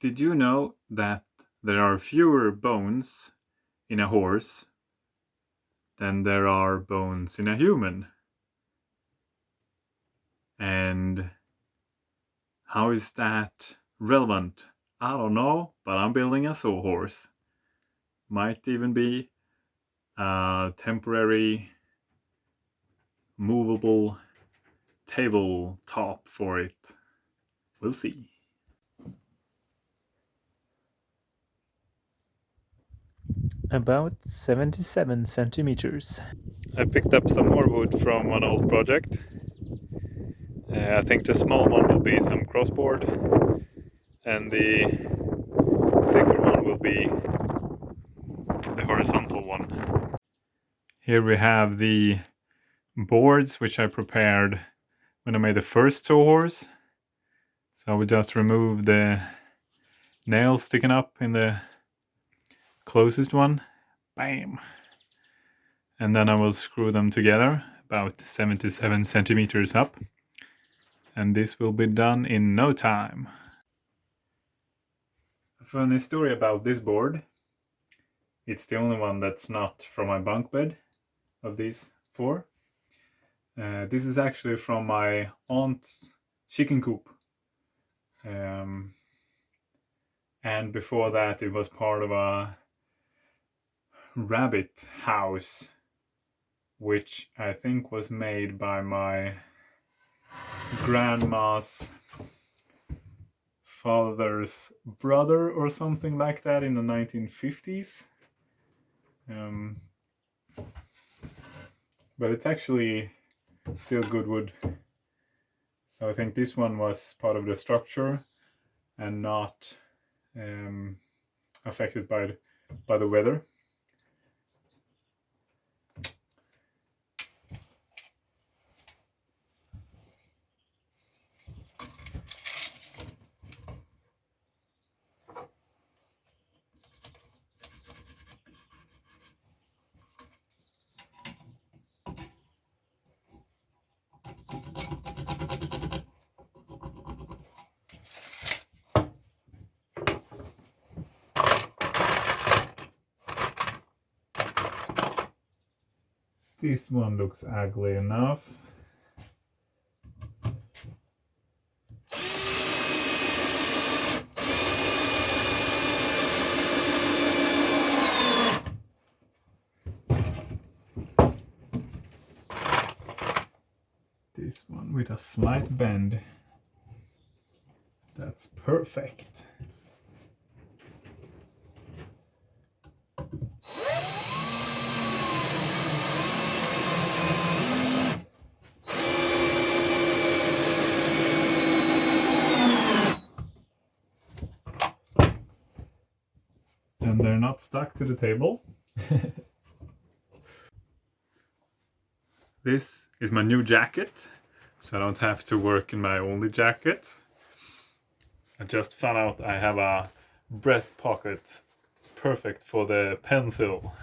Did you know that there are fewer bones in a horse than there are bones in a human? And how is that relevant? I don't know, but I'm building a sawhorse. Might even be a temporary movable tabletop for it. We'll see. About 77 centimeters. I picked up some more wood from an old project. I think the small one will be some crossboard, and the thicker one will be the horizontal one. Here we have the boards which I prepared when I made the first sawhorse. So I will just remove the nails sticking up in the closest one. Bam! And then I will screw them together about 77 centimeters up. And this will be done in no time. A funny story about this board. It's the only one that's not from my bunk bed of these four. This is actually from my aunt's chicken coop. And before that it was part of a rabbit house, which I think was made by my grandma's father's brother or something like that in the 1950s. But it's actually still good wood. So I think this one was part of the structure and not affected by the weather. This one looks ugly enough. This one with a slight bend. That's perfect. And they're not stuck to the table. This is my new jacket, so I don't have to work in my only jacket. I just found out I have a breast pocket perfect for the pencil.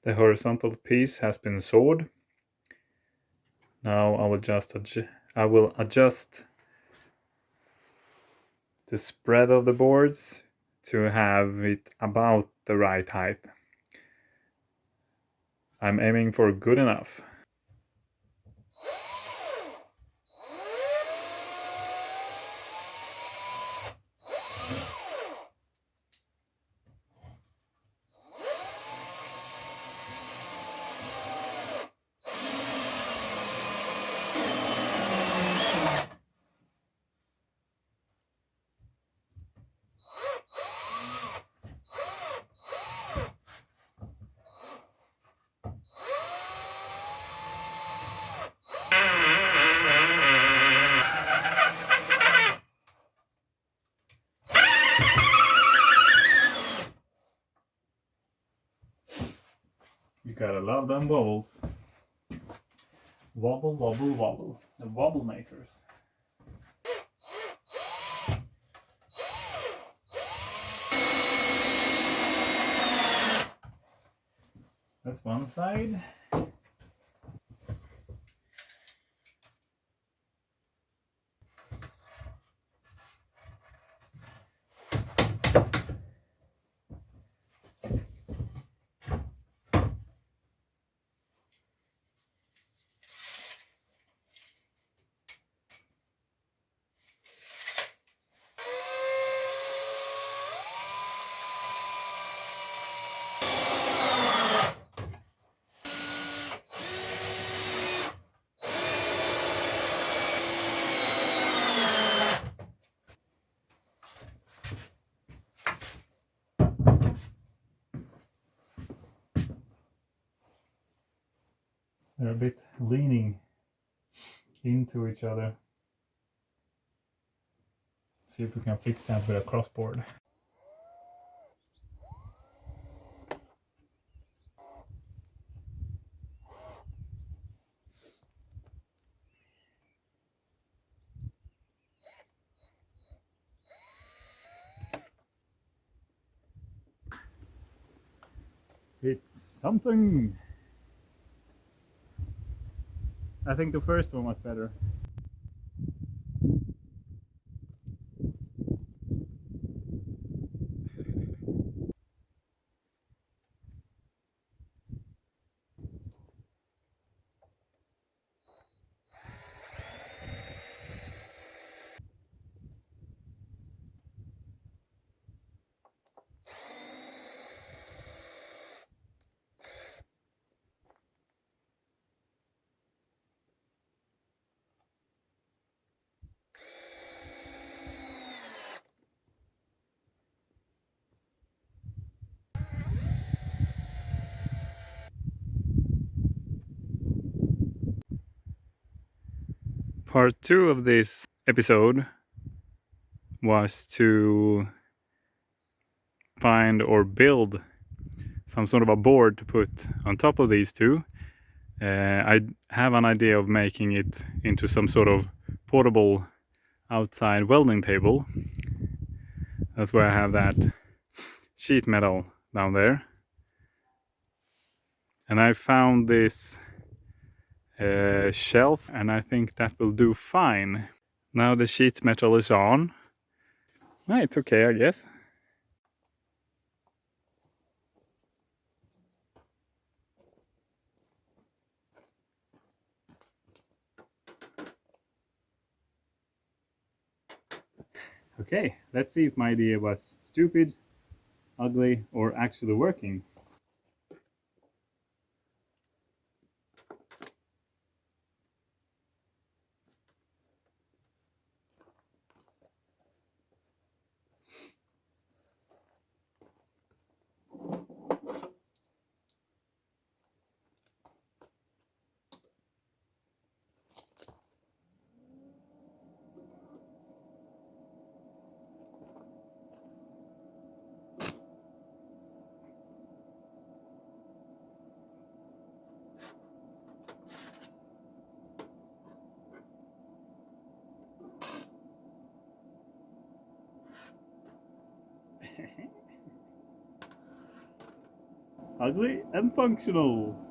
The horizontal piece has been sawed. Now I will adjust the spread of the boards to have it about the right height. I'm aiming for good enough. You gotta love them wobbles. Wobble, wobble, wobble. The wobble makers. That's one side. they're a bit leaning into each other. See if we can fix that with a crossboard. It's something. I think the first one was better. Part 2 of this episode was to find or build some sort of a board to put on top of these two. I have an idea of making it into some sort of portable outside welding table. That's where I have that sheet metal down there. And I found this shelf, and I think that will do fine. Now the sheet metal is on. It's okay, I guess. Okay, let's see if my idea was stupid, ugly, or actually working. Ugly and functional.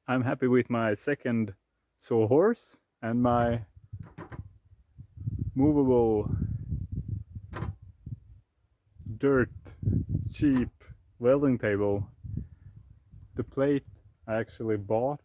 I'm happy with my second sawhorse and my movable dirt cheap welding table. The plate I actually bought